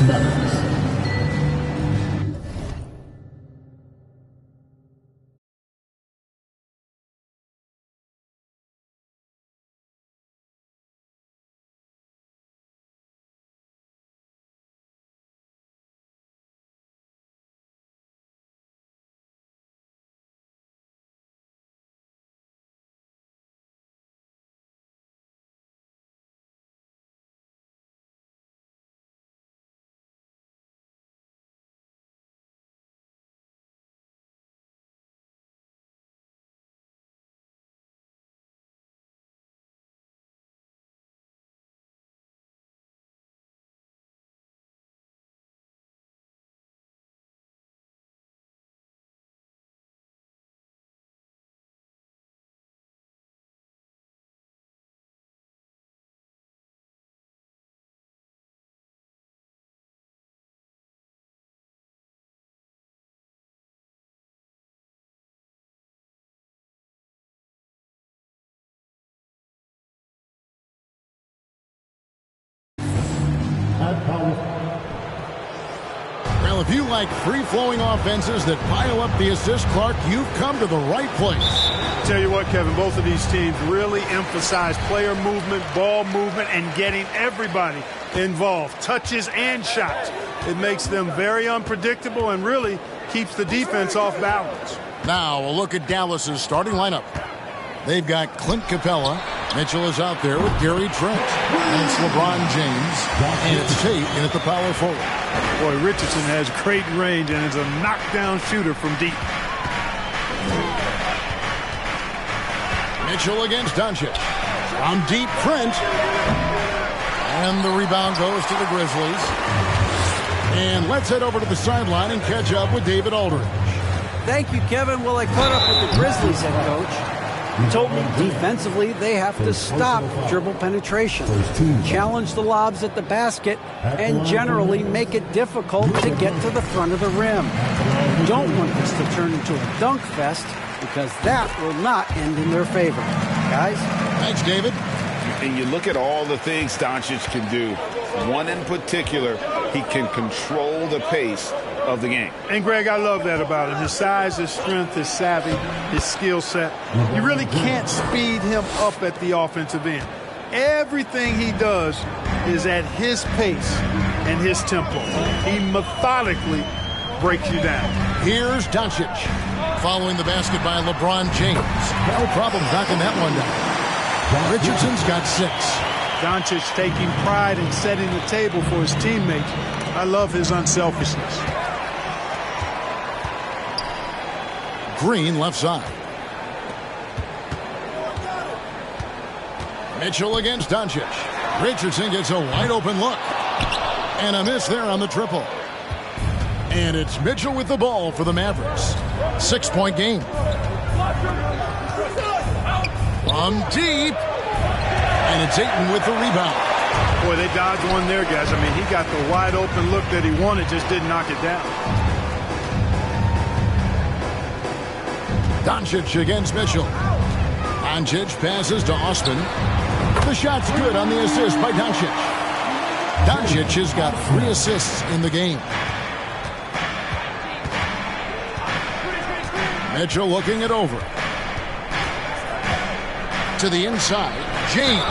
Memphis. Well, if you like free-flowing offenses that pile up the assist, Clark, you've come to the right place. Tell you what, Kevin, both of these teams really emphasize player movement, ball movement, and getting everybody involved, touches and shots. It makes them very unpredictable and really keeps the defense off balance. Now a look at Dallas's starting lineup. They've got Clint Capella. Mitchell is out there with Gary Trent. And it's LeBron James. And it's Tate in at the power forward. Boy, Richardson has great range and is a knockdown shooter from deep. Mitchell against Doncic. From deep, Trent. And the rebound goes to the Grizzlies. And let's head over to the sideline and catch up with David Aldridge. Thank you, Kevin. Well, I caught up with the Grizzlies head coach. He told me defensively they have to stop dribble penetration, challenge the lobs at the basket, and generally make it difficult to get to the front of the rim. You don't want this to turn into a dunk fest because that will not end in their favor. Guys? Thanks, David. And you look at all the things Doncic can do. One in particular, he can control the pace of the game. And, Greg, I love that about him. His size, his strength, his savvy, his skill set. You really can't speed him up at the offensive end. Everything he does is at his pace and his tempo. He methodically breaks you down. Here's Doncic. Following the basket by LeBron James. No problem knocking that one down. Richardson's got 6. Doncic taking pride in setting the table for his teammates. I love his unselfishness. Green left side. Mitchell against Doncic. Richardson gets a wide open look. And a miss there on the triple. And it's Mitchell with the ball for the Mavericks. 6-point game. From deep. And it's Ayton with the rebound. Boy, they dodged one there, guys. I mean, he got the wide open look that he wanted, just didn't knock it down. Doncic against Mitchell. Doncic passes to Austin. The shot's good on the assist by Doncic. Doncic has got 3 assists in the game. Mitchell looking it over. To the inside, James.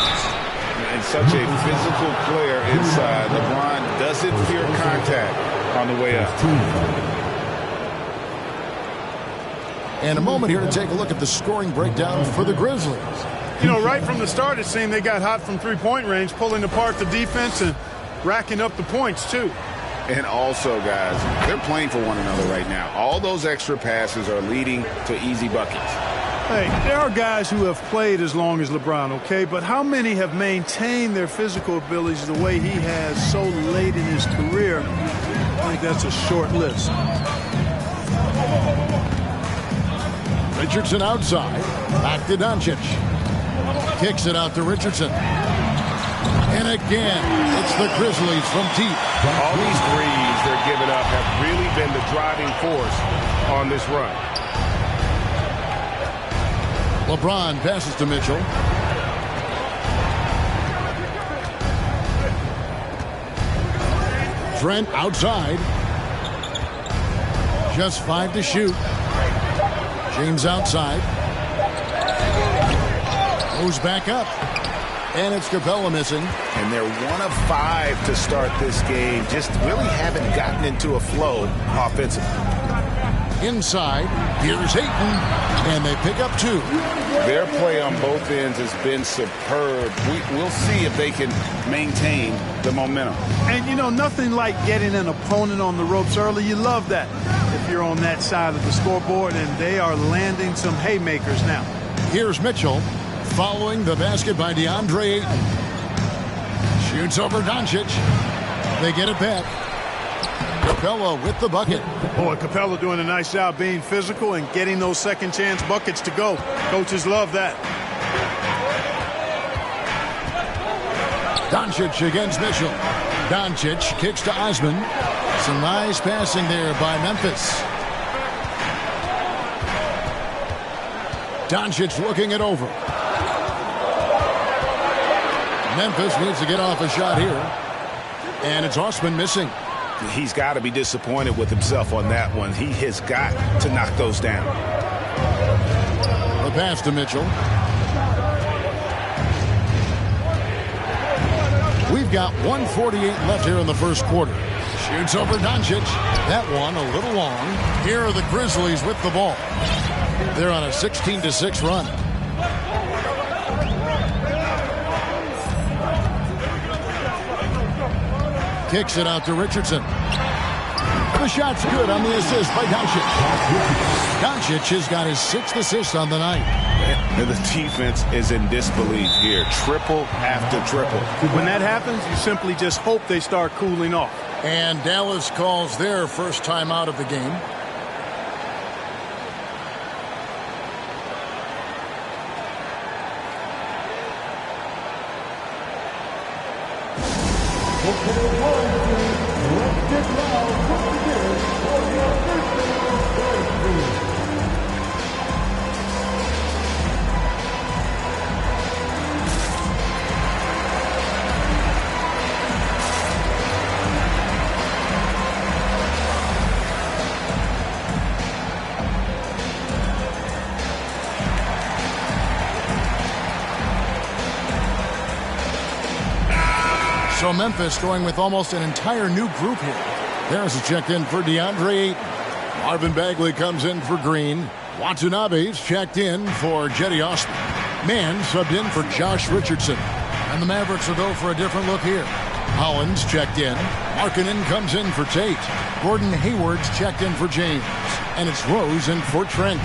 And such a physical player inside. LeBron doesn't fear contact on the way up. And a moment here to take a look at the scoring breakdown for the Grizzlies. You know, right from the start, it seemed they got hot from three-point range, pulling apart the defense and racking up the points, too. And also, guys, they're playing for one another right now. All those extra passes are leading to easy buckets. Hey, there are guys who have played as long as LeBron, okay? But how many have maintained their physical abilities the way he has so late in his career? I think that's a short list. Richardson outside. Back to Doncic. Kicks it out to Richardson. And again, it's the Grizzlies from deep. All these threes they're giving up have really been the driving force on this run. LeBron passes to Mitchell. Trent outside. Just 5 to shoot. James outside. Goes back up. And it's Capella missing. And they're 1 of 5 to start this game. Just really haven't gotten into a flow offensively. Inside, here's Ayton, and they pick up 2. Their play on both ends has been superb. We'll see if they can maintain the momentum. And, you know, nothing like getting an opponent on the ropes early. You love that if you're on that side of the scoreboard, and they are landing some haymakers now. Here's Mitchell, following the basket by DeAndre Ayton. Shoots over Doncic. They get it back. Capella with the bucket. Boy, Capella doing a nice job being physical and getting those second chance buckets to go. Coaches love that. Doncic against Mitchell. Doncic kicks to Osman. Some nice passing there by Memphis. Doncic looking it over. Memphis needs to get off a shot here. And it's Osman missing. He's got to be disappointed with himself on that one. He has got to knock those down. The pass to Mitchell. We've got 1:48 left here in the first quarter. Shoots over Doncic. That one a little long. Here are the Grizzlies with the ball. They're on a 16-6 run. Kicks it out to Richardson. The shot's good on the assist by Doncic. Doncic has got his 6th assist on the night. And the defense is in disbelief here. Triple after triple. When that happens, you simply just hope they start cooling off. And Dallas calls their first time out of the game. So Memphis going with almost an entire new group here. There's a checked in for DeAndre Ayton. Marvin Bagley comes in for Green. Watanabe's checked in for Jetty Osman. Mann subbed in for Josh Richardson. And the Mavericks will go for a different look here. Hollins checked in. Markkanen comes in for Tate. Gordon Hayward's checked in for James. And it's Rose in for Trent.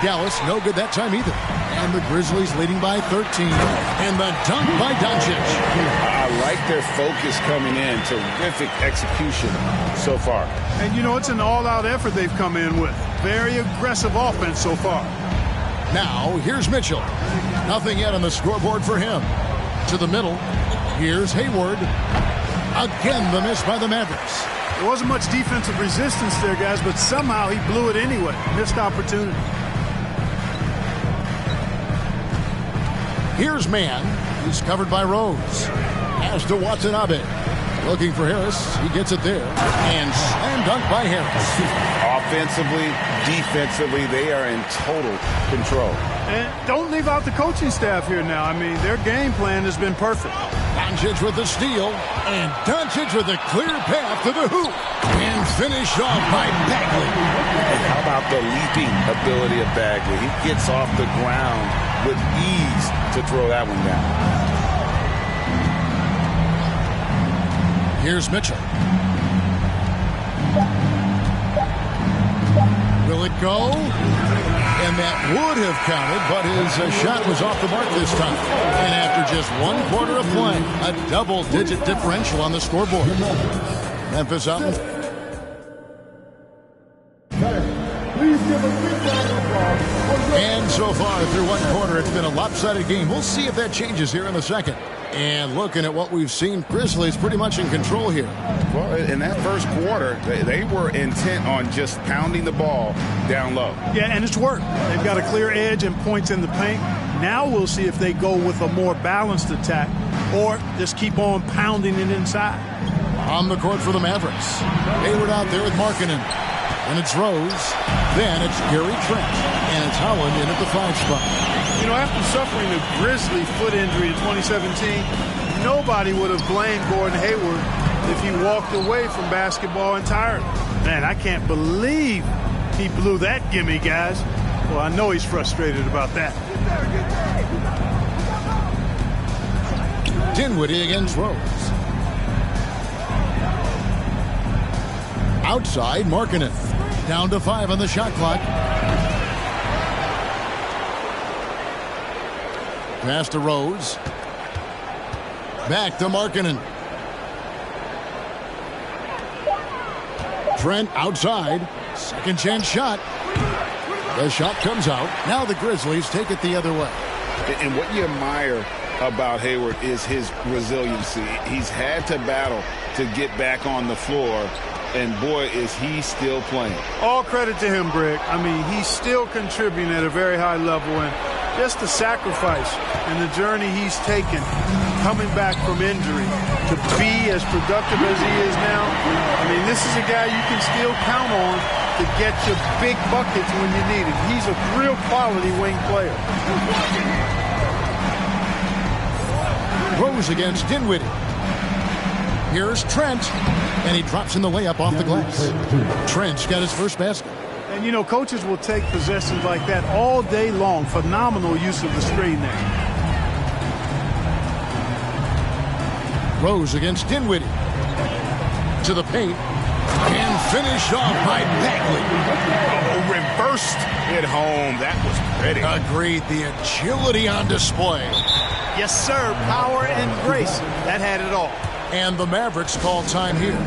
Dallas no good that time either. And the Grizzlies leading by 13. And the dunk by Doncic. I like their focus coming in. Terrific execution so far. And, you know, it's an all-out effort they've come in with. Very aggressive offense so far. Now, here's Mitchell. Nothing yet on the scoreboard for him. To the middle. Here's Hayward. Again, the miss by the Mavericks. There wasn't much defensive resistance there, guys, but somehow he blew it anyway. Missed opportunity. Here's Mann. He's covered by Rose. Pass to Watanabe. Looking for Harris. He gets it there. And slam dunk by Harris. Offensively, defensively, they are in total control. And don't leave out the coaching staff here now. I mean, their game plan has been perfect. Doncic with the steal. And Doncic with a clear path to the hoop. And finished off by Bagley. And how about the leaping ability of Bagley? He gets off the ground with ease to throw that one down. Here's Mitchell. Will it go? And that would have counted, but his shot was off the mark this time. And after just 1 quarter of play, a double-digit differential on the scoreboard. Memphis out. And so far, through 1 quarter, it's been a lopsided game. We'll see if that changes here in the second. And looking at what we've seen, Grizzlies pretty much in control here. Well, in that first quarter, they were intent on just pounding the ball down low. Yeah, and it's worked. They've got a clear edge and points in the paint. Now we'll see if they go with a more balanced attack or just keep on pounding it inside. On the court for the Mavericks. Hayward out there with Markkanen. And it's Rose. Then it's Gary Trent. And it's Howland in at the 5 spot. You know, after suffering a grisly foot injury in 2017, nobody would have blamed Gordon Hayward if he walked away from basketball entirely. Man, I can't believe he blew that gimme, guys. Well, I know he's frustrated about that. Dinwiddie against Rose. Outside, Markkanen. Down to 5 on the shot clock. Pass to Rose. Back to Markkanen. Trent outside. Second chance shot. The shot comes out. Now the Grizzlies take it the other way. And what you admire about Hayward is his resiliency. He's had to battle to get back on the floor. And, boy, is he still playing. All credit to him, Brick. I mean, he's still contributing at a very high level. And just the sacrifice and the journey he's taken coming back from injury to be as productive as he is now. I mean, this is a guy you can still count on to get your big buckets when you need it. He's a real quality wing player. Rose against Dinwiddie. Here's Trent, and he drops in the layup off the glass. Trent's got his first basket. And, you know, coaches will take possessions like that all day long. Phenomenal use of the screen there. Rose against Dinwiddie. To the paint. And finished off by Bagley. Oh, reversed it home. That was pretty. Agreed. The agility on display. Yes, sir. Power and grace. That had it all. And the Mavericks call time here.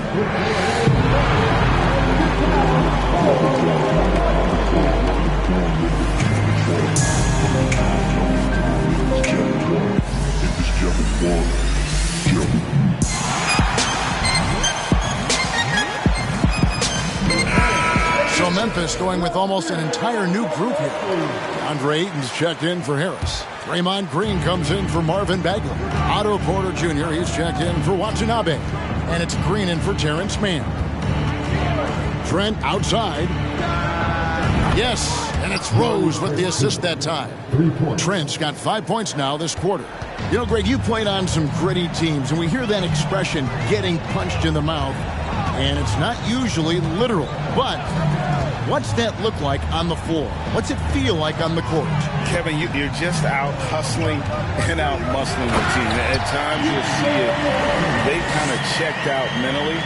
So Memphis going with almost an entire new group here. Andre Ayton's checked in for Harris. Draymond Green comes in for Marvin Bagley. Otto Porter Jr. he's checked in for Watanabe. And it's Green in for Terrence Mann. Trent outside. Yes, and it's Rose with the assist that time. Trent's got 5 points now this quarter. You know, Greg, you played on some gritty teams, and we hear that expression, getting punched in the mouth. And it's not usually literal, but what's that look like on the floor? What's it feel like on the court? Kevin, you're just out hustling and out muscling the team. At times you'll see it. They've kind of checked out mentally.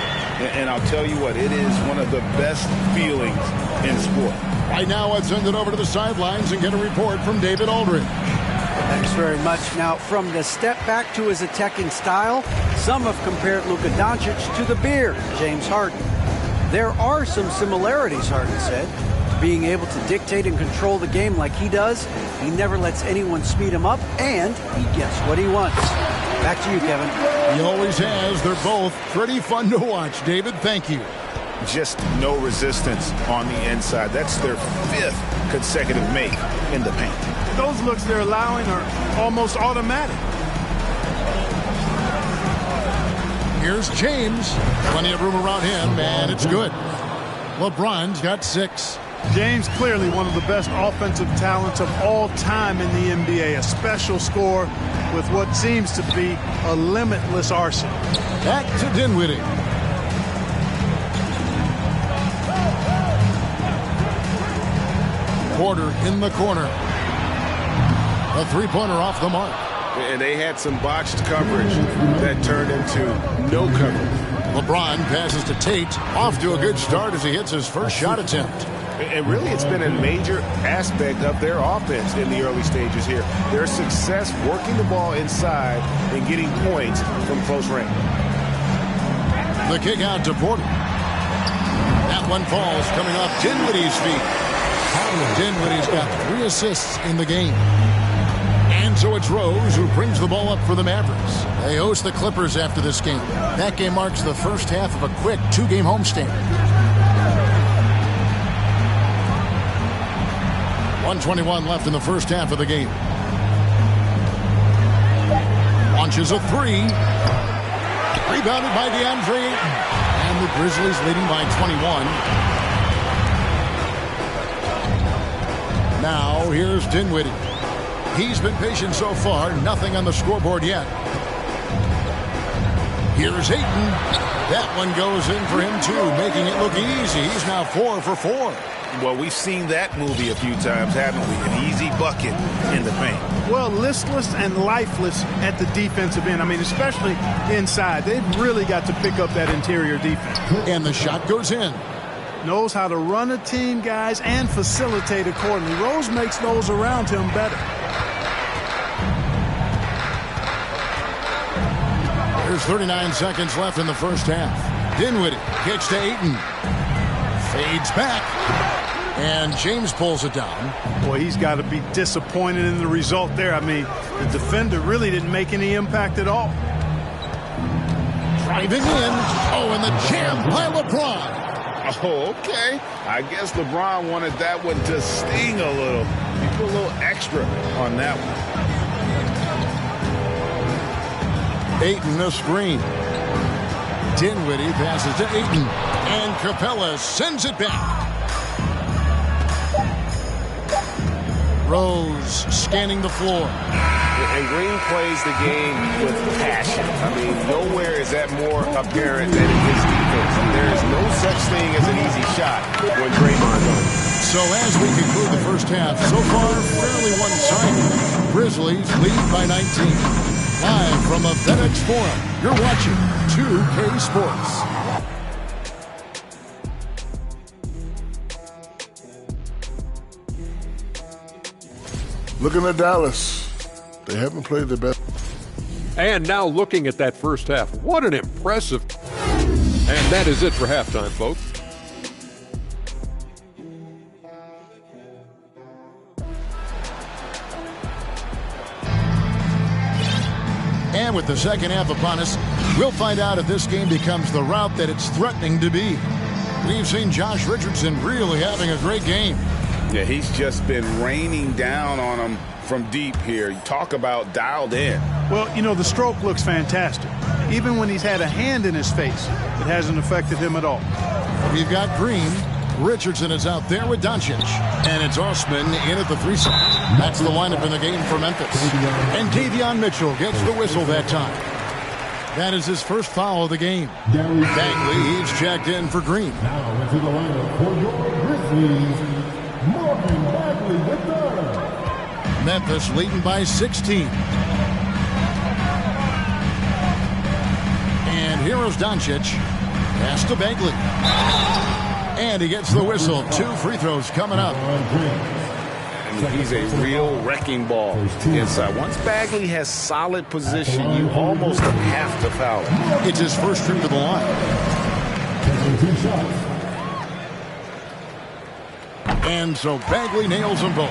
And I'll tell you what, it is one of the best feelings in sport. Right now, let's send it over to the sidelines and get a report from David Aldridge. Thanks very much. Now, from the step back to his attacking style, some have compared Luka Doncic to the beard, James Harden. There are some similarities, Harden said. Being able to dictate and control the game like he does, he never lets anyone speed him up, and he gets what he wants. Back to you, Kevin. He always has. They're both pretty fun to watch. David, thank you. Just no resistance on the inside. That's their 5th consecutive make in the paint. Those looks they're allowing are almost automatic. Here's James. Plenty of room around him, and it's good. LeBron's got 6. James clearly one of the best offensive talents of all time in the NBA. A special scorer with what seems to be a limitless arsenal. Back to Dinwiddie. Porter in the corner. A three-pointer off the mark. And they had some botched coverage that turned into no coverage. LeBron passes to Tate. Off to a good start as he hits his first shot attempt. And really, it's been a major aspect of their offense in the early stages here. Their success working the ball inside and getting points from close range. The kick out to Porter. That one falls coming off Dinwiddie's feet. Dinwiddie's got 3 assists in the game. And so it's Rose who brings the ball up for the Mavericks. They host the Clippers after this game. That game marks the first half of a quick 2-game homestand. 1:21 left in the first half of the game. Launches a 3. Rebounded by DeAndre Ayton. And the Grizzlies leading by 21. Now here's Dinwiddie. He's been patient so far. Nothing on the scoreboard yet. Here's Ayton. That one goes in for him too, making it look easy. He's now 4 for 4. Well, we've seen that movie a few times, haven't we? An easy bucket in the paint. Well, listless and lifeless at the defensive end. I mean, especially inside. They've really got to pick up that interior defense. And the shot goes in. Knows how to run a team, guys, and facilitate accordingly. Rose makes those around him better. There's 39 seconds left in the first half. Dinwiddie kicks to Ayton. Fades back. And James pulls it down. Boy, he's got to be disappointed in the result there. I mean, the defender really didn't make any impact at all. Driving in. Oh, and the jam by LeBron. Oh, okay. I guess LeBron wanted that one to sting a little. He put a little extra on that one. Ayton a screen. Dinwiddie passes to Ayton. And Capella sends it back. Rose scanning the floor. And Green plays the game with passion. I mean, nowhere is that more apparent than in his defense. There is no such thing as an easy shot when Draymond's on. So as we conclude the first half, so far fairly one-sided. Grizzlies lead by 19. Live from a FedEx Forum, you're watching 2K Sports. Looking at Dallas, they haven't played their best. And now looking at that first half, what an impressive. And that is it for halftime, folks. And with the second half upon us, we'll find out if this game becomes the route that it's threatening to be. We've seen Josh Richardson really having a great game. Yeah, he's just been raining down on him from deep here. You talk about dialed in. Well, you know, the stroke looks fantastic. Even when he's had a hand in his face, it hasn't affected him at all. We've got Green. Richardson is out there with Doncic. And it's Osman in at the 3 spot. That's the lineup in the game for Memphis. And Davion Mitchell gets the whistle that time. That is his first foul of the game. Bagley, he's checked in for Green. Now into the lineup for your Grizzlies. Marvin Bagley the third. Memphis leading by 16. And here's Doncic. Pass to Bagley. And he gets the whistle. 2 free throws coming up. I mean, he's a real wrecking ball inside. Once Bagley has solid position, you almost have to foul him. It's his first trip to the line. And so Bagley nails them both.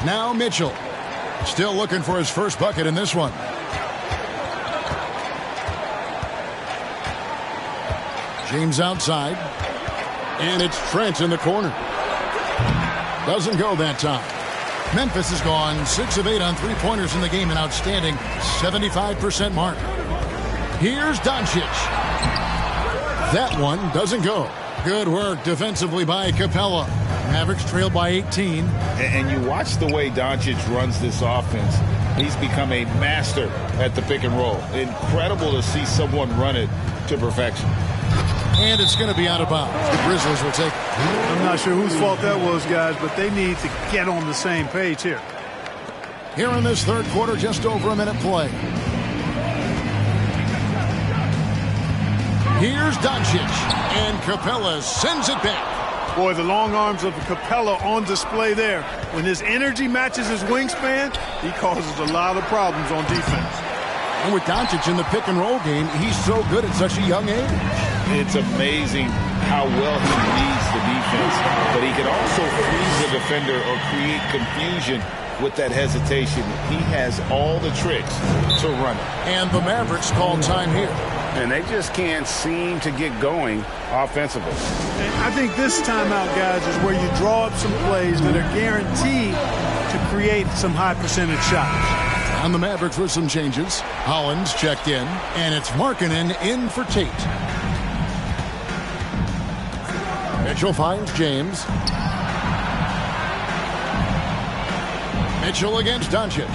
Now Mitchell. Still looking for his first bucket in this one. James outside. And it's Trent in the corner. Doesn't go that time. Memphis has gone 6 of 8 on three-pointers in the game, an outstanding 75% mark. Here's Doncic. That one doesn't go. Good work defensively by Capella. Mavericks trailed by 18. And you watch the way Doncic runs this offense. He's become a master at the pick and roll. Incredible to see someone run it to perfection. And it's going to be out of bounds. The Grizzlies will take it. I'm not sure whose fault that was, guys, but they need to get on the same page here. Here in this third quarter, just over a minute play. Here's Doncic. And Capella sends it back. Boy, the long arms of Capella on display there. When his energy matches his wingspan, he causes a lot of problems on defense. And with Doncic in the pick and roll game, he's so good at such a young age. It's amazing how well he reads the defense, but he can also freeze the defender or create confusion with that hesitation. He has all the tricks to run it. And the Mavericks call time here. And they just can't seem to get going offensively. And I think this timeout, guys, is where you draw up some plays that are guaranteed to create some high percentage shots. And the Mavericks with some changes. Hollins checked in, and it's Markkanen in for Tate. Mitchell finds James. Mitchell against Doncic.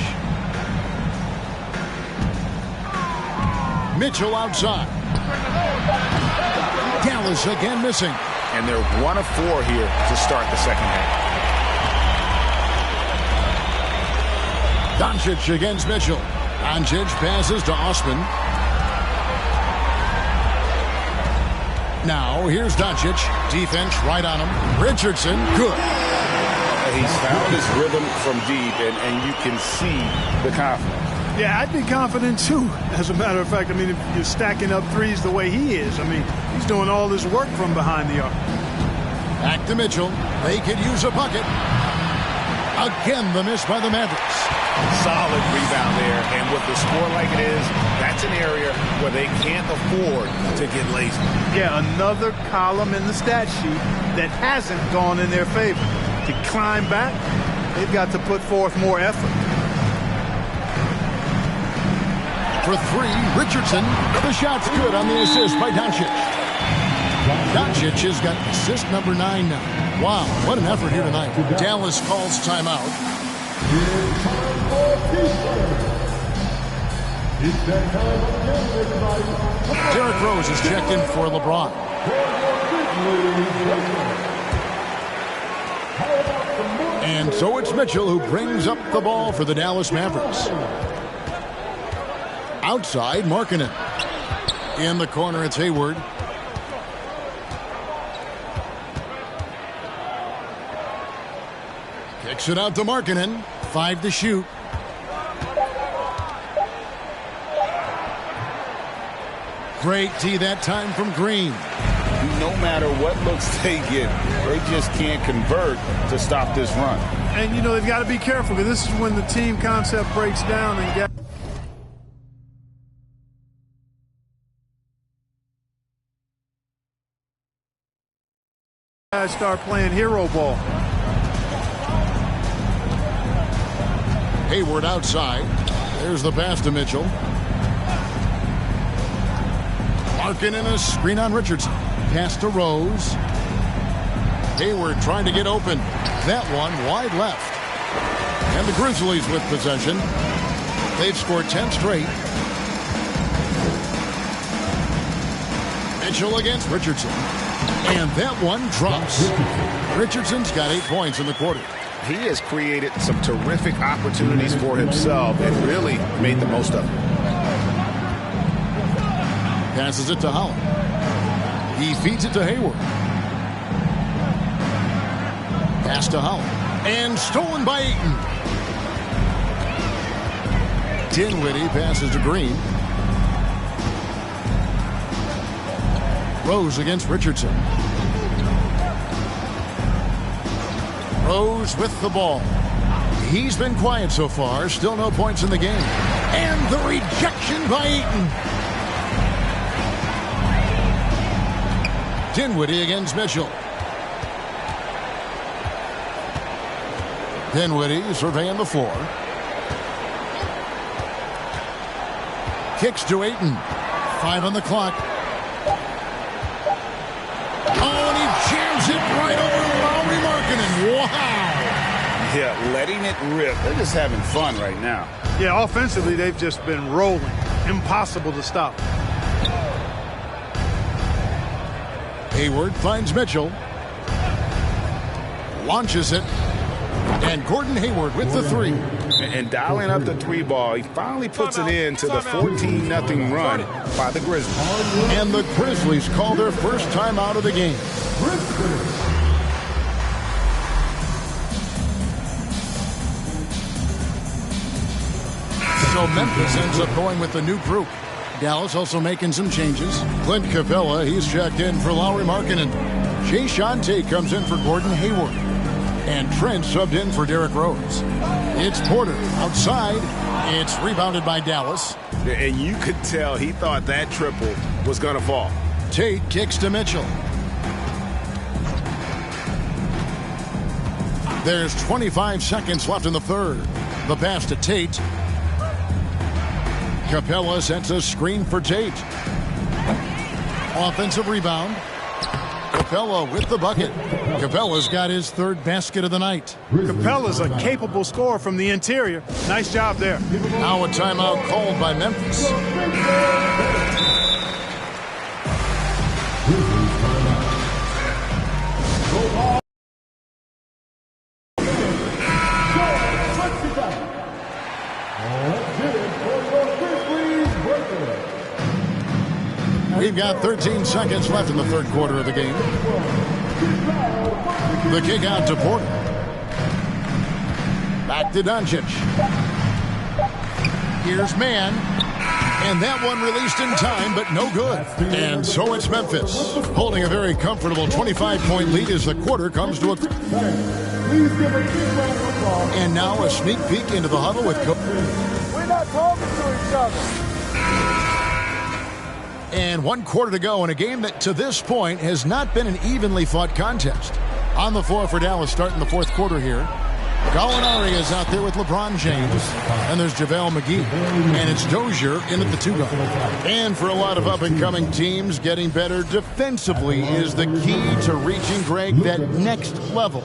Mitchell outside. Dallas again missing. And they're 1 of 4 here to start the second half. Doncic against Mitchell. Doncic passes to Osman. Now here's Doncic. Defense right on him. Richardson, good. He's found his rhythm from deep, and you can see the confidence. Yeah, I'd be confident too. As a matter of fact, I mean, if you're stacking up threes the way he is, I mean, he's doing all this work from behind the arc. Back to Mitchell. They could use a bucket. Again, the miss by the Mavericks. Solid rebound there, and with the score like it is, that's an area where they can't afford to get lazy. Yeah, another column in the stat sheet that hasn't gone in their favor. To climb back, they've got to put forth more effort. For 3, Richardson. The shot's good on the assist by Doncic. Doncic has got assist number 9 now. Wow, what an effort here tonight. Dallas calls timeout. Derrick Rose is checked in for LeBron. And so it's Mitchell who brings up the ball for the Dallas Mavericks. Outside, Markkanen. In the corner, it's Hayward. Kicks it out to Markkanen. 5 to shoot. Great D that time from Green. No matter what looks they get, they just can't convert to stop this run. And, you know, they've got to be careful because this is when the team concept breaks down and guys start playing hero ball. Hayward outside. There's the pass to Mitchell. Markkanen a screen on Richardson. Pass to Rose. Hayward trying to get open. That one wide left. And the Grizzlies with possession. They've scored 10 straight. Mitchell against Richardson. And that one drops. Richardson's got 8 points in the quarter. He has created some terrific opportunities for himself and really made the most of it. Passes it to Holland. He feeds it to Hayward. Pass to Holland. And stolen by Ayton. Dinwiddie passes to Green. Rose against Richardson. Rose with the ball. He's been quiet so far. Still no points in the game. And the rejection by Ayton. Dinwiddie against Mitchell. Dinwiddie surveying the floor. Kicks to Ayton. 5 on the clock. Oh, and he jams it right over Lauri Markkanen. Wow. Yeah, letting it rip. They're just having fun right now. Yeah, offensively, they've just been rolling. Impossible to stop. Hayward finds Mitchell. Launches it. And Gordon Hayward with the 3. And dialing up the 3 ball, he finally puts it in to the 14-0 run by the Grizzlies. And the Grizzlies call their first time out of the game. So Memphis ends up going with the new group. Dallas also making some changes. Clint Capella, he's checked in for Lauri Markkanen. Jay Tate comes in for Gordon Hayward. And Trent subbed in for Derrick Rose. It's Porter outside. It's rebounded by Dallas. And you could tell he thought that triple was going to fall. Tate kicks to Mitchell. There's 25 seconds left in the third. The pass to Tate. Capella sets a screen for Tate. Offensive rebound. Capella with the bucket. Capella's got his third basket of the night. Capella's a capable scorer from the interior. Nice job there. Now a timeout called by Memphis. We've got 13 seconds left in the third quarter of the game. The kick out to Porter. Back to Doncic. Here's Mann. And that one released in time, but no good. And so it's Memphis, holding a very comfortable 25-point lead as the quarter comes to a... And now a sneak peek into the huddle with... We're not talking to each other. And 1 quarter to go in a game that to this point has not been an evenly fought contest. On the floor for Dallas starting the fourth quarter here. Gallinari is out there with LeBron James. And there's JaVale McGee. And it's Dozier in at the 2-guard. And for a lot of up-and-coming teams, getting better defensively is the key to reaching, Greg, that next level.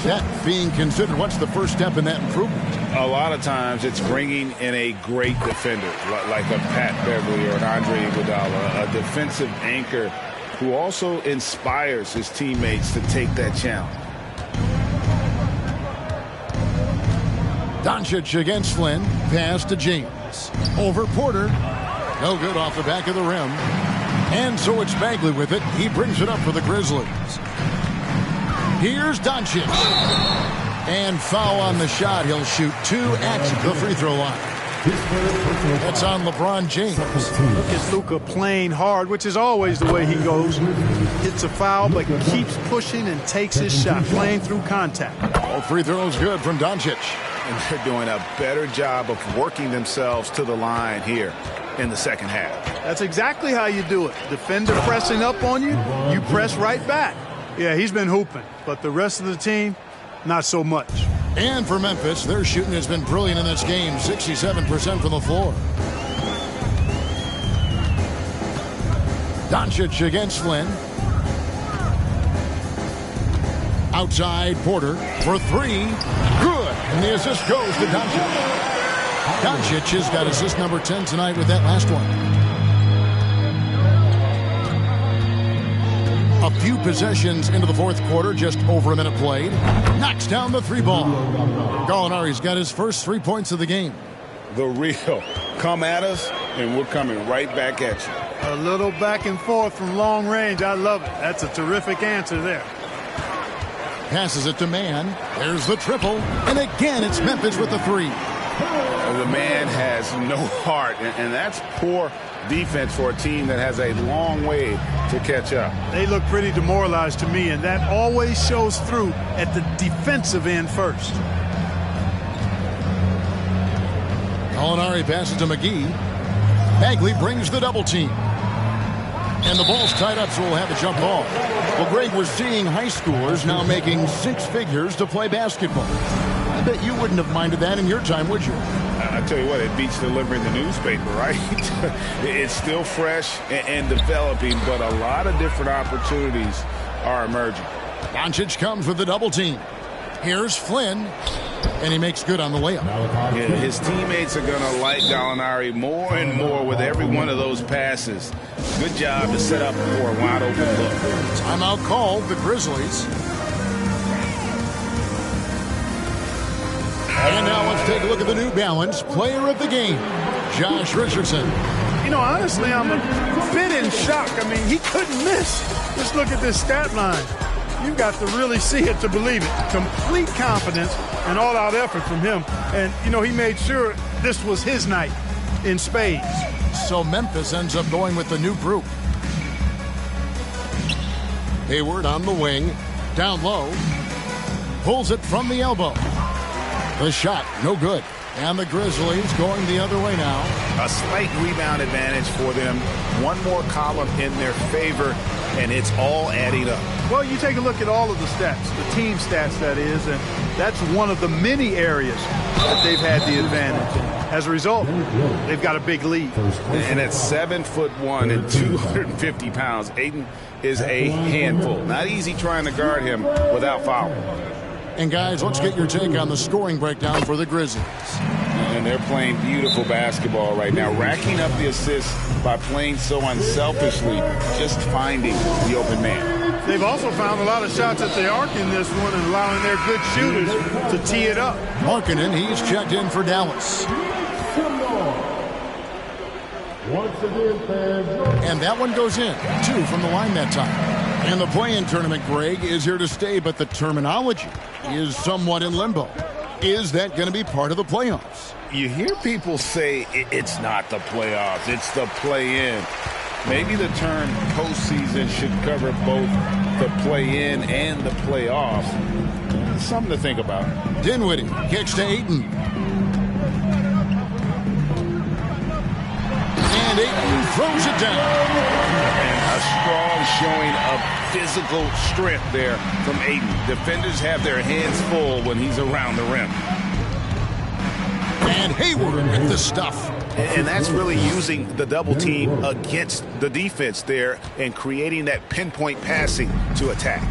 That being considered, what's the first step in that improvement? A lot of times it's bringing in a great defender, like a Pat Beverly or an Andre Iguodala, a defensive anchor who also inspires his teammates to take that challenge. Doncic against Flynn. Pass to James. Over Porter. No good off the back of the rim. And so it's Bagley with it. He brings it up for the Grizzlies. Here's Doncic. And foul on the shot. He'll shoot 2 at the free throw line. That's on LeBron James. Look at Luka playing hard, which is always the way he goes. Hits a foul, but keeps pushing and takes his shot, playing through contact. All free throws good from Doncic. And they're doing a better job of working themselves to the line here in the second half. That's exactly how you do it. Defender pressing up on you, you press right back. Yeah, he's been hooping, but the rest of the team, not so much. And for Memphis, their shooting has been brilliant in this game, 67% from the floor. Doncic against Flynn. Outside Porter for 3. Good. And the assist goes to Doncic. Doncic has got assist number 10 tonight with that last one. A few possessions into the fourth quarter, just over a minute played. Knocks down the 3 ball. Gallinari's got his first 3 points of the game. The real. Come at us, and we're coming right back at you. A little back and forth from long range. I love it. That's a terrific answer there. Passes it to Mann. There's the triple. And again, it's Memphis with the 3. The man has no heart, and that's poor defense for a team that has a long way to catch up. They look pretty demoralized to me, and that always shows through at the defensive end first. Gallinari passes to McGee. Bagley brings the double team. And the ball's tied up, so we'll have a jump ball. Well, Greg, we're seeing high schoolers now making 6 figures to play basketball. I bet you wouldn't have minded that in your time, would you? I tell you what, it beats delivering the newspaper, right? It's still fresh and developing, but a lot of different opportunities are emerging. Doncic comes with the double team. Here's Flynn, and he makes good on the layup. Yeah, his teammates are going to like Gallinari more and more with every one of those passes. Good job to set up for a wide-open look. Timeout called, the Grizzlies. And now let's take a look at the New Balance player of the game, Josh Richardson. You know, honestly, I'm a bit in shock. I mean, he couldn't miss. Just look at this stat line. You've got to really see it to believe it. Complete confidence and all-out effort from him. And, you know, he made sure this was his night in spades. So Memphis ends up going with the new group. Hayward on the wing, down low, pulls it from the elbow. The shot, no good. And the Grizzlies going the other way now. A slight rebound advantage for them. One more column in their favor, and it's all adding up. Well, you take a look at all of the stats, the team stats, that is, and that's one of the many areas that they've had the advantage. As a result, they've got a big lead. And at 7'1" and 250 pounds, Ayton is a handful. Not easy trying to guard him without fouling. And guys, let's get your take on the scoring breakdown for the Grizzlies. And they're playing beautiful basketball right now, racking up the assists by playing so unselfishly, just finding the open man. They've also found a lot of shots at the arc in this one and allowing their good shooters to tee it up. Markkanen, he's checked in for Dallas. And that one goes in. 2 from the line that time. And the play-in tournament, Greg, is here to stay, but the terminology is somewhat in limbo. Is that going to be part of the playoffs? You hear people say it's not the playoffs, it's the play-in. Maybe the term postseason should cover both the play-in and the playoffs. Something to think about. Dinwiddie kicks to Ayton. And Ayton throws it down. And a strong showing of physical strength there from Ayton. Defenders have their hands full when he's around the rim. And Hayward with the stuff. And that's really using the double team against the defense there and creating that pinpoint passing to attack.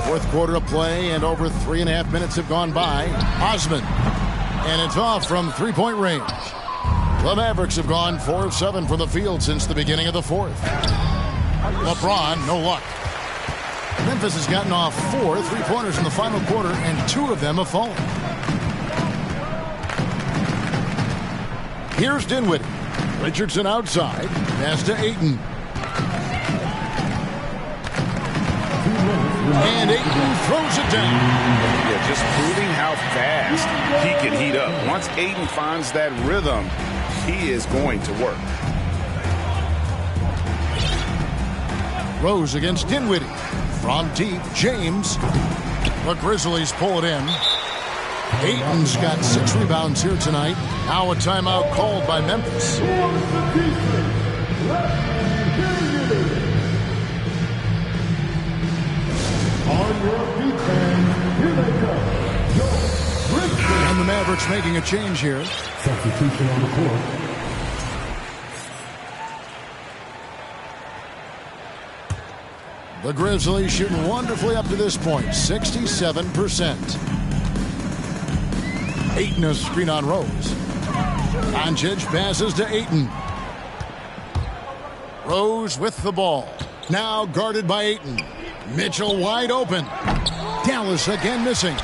Fourth quarter of play, and over 3.5 minutes have gone by. Osman. And it's off from three-point range. The Mavericks have gone 4 of 7 from the field since the beginning of the fourth. LeBron, no luck. Memphis has gotten off 4 3-pointers in the final quarter, and 2 of them have fallen. Here's Dinwiddie. Richardson outside. Pass to Ayton. And Ayton throws it down. Yeah, just proving how fast he can heat up. Once Ayton finds that rhythm, he is going to work. Rose against Dinwiddie. From deep, James. The Grizzlies pull it in. Ayton's got 6 rebounds here tonight. Now a timeout called by Memphis. And the Mavericks making a change here. Substitution on the court. The Grizzlies shooting wonderfully up to this point, 67%. Ayton a screen on Rose. Doncic passes to Ayton. Rose with the ball. Now guarded by Ayton. Mitchell wide open. Dallas again missing.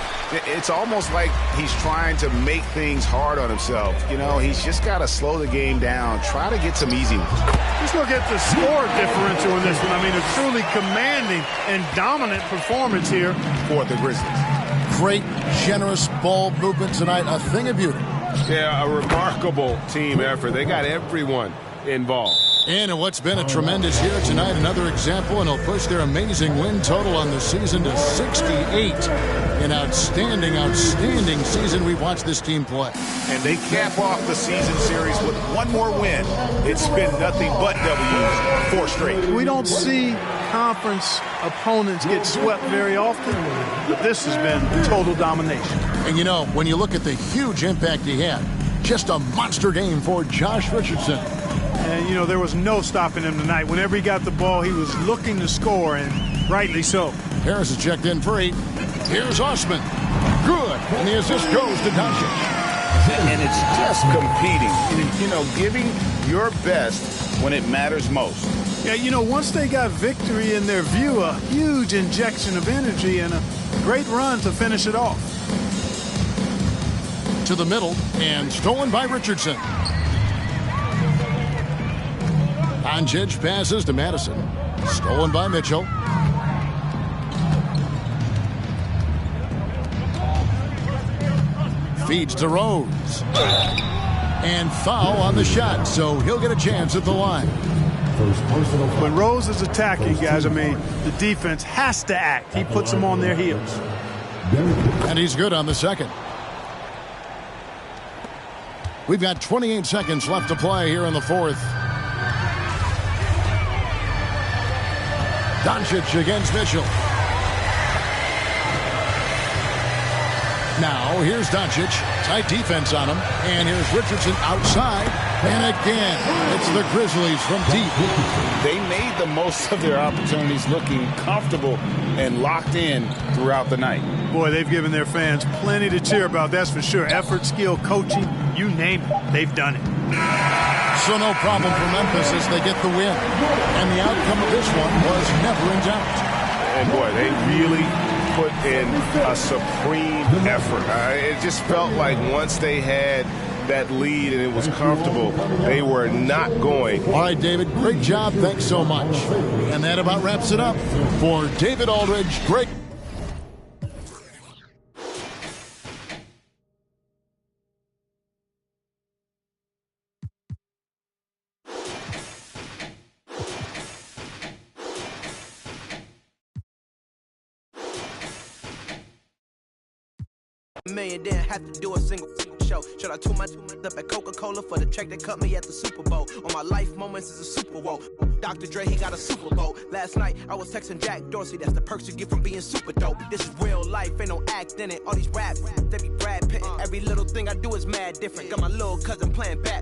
It's almost like he's trying to make things hard on himself. You know, he's just got to slow the game down, try to get some easy ones. Let's look at the score differential in this one. I mean, a truly commanding and dominant performance here for the Grizzlies. Great, generous ball movement tonight, a thing of beauty. Yeah, a remarkable team effort. They got everyone involved. And in what's been a tremendous year tonight, another example, and it'll push their amazing win total on the season to 68. An outstanding, outstanding season we've watched this team play. And they cap off the season series with one more win. It's been nothing but W's, 4 straight. We don't see conference opponents get swept very often, but this has been total domination. And you know, when you look at the huge impact he had, just a monster game for Josh Richardson. And, you know, there was no stopping him tonight. Whenever he got the ball, he was looking to score, and rightly so. Harris is checked in for 8. Here's Osman. Good. And the assist goes to Doncic. And it's just competing, you know, giving your best when it matters most. Yeah, you know, once they got victory in their view, a huge injection of energy and a great run to finish it off. To the middle, and stolen by Richardson. Doncic passes to Madison. Stolen by Mitchell. Feeds to Rose. And foul on the shot, so he'll get a chance at the line. When Rose is attacking, guys, I mean, the defense has to act. He puts them on their heels. And he's good on the second. We've got 28 seconds left to play here in the fourth. Doncic against Mitchell. Now, here's Doncic. Tight defense on him. And here's Richardson outside. And again, it's the Grizzlies from deep. They made the most of their opportunities, looking comfortable and locked in throughout the night. Boy, they've given their fans plenty to cheer about, that's for sure. Effort, skill, coaching, you name it, they've done it. So no problem for Memphis as they get the win. And the outcome of this one was never in doubt. And boy, they really put in a supreme effort. It just felt like once they had that lead and it was comfortable, they were not going. All right, David, great job. Thanks so much. And that about wraps it up. For David Aldridge, great. Million didn't have to do a single show. Should I tune my up at Coca-Cola for the check that cut me at the Super Bowl? On my life moments is a Super Bowl. Dr. Dre, he got a Super Bowl. Last night I was texting Jack Dorsey. That's the perks you get from being super dope. This is real life, ain't no act in it. All these raps, they be Brad Pitt. Every little thing I do is mad different. Got my little cousin playing bad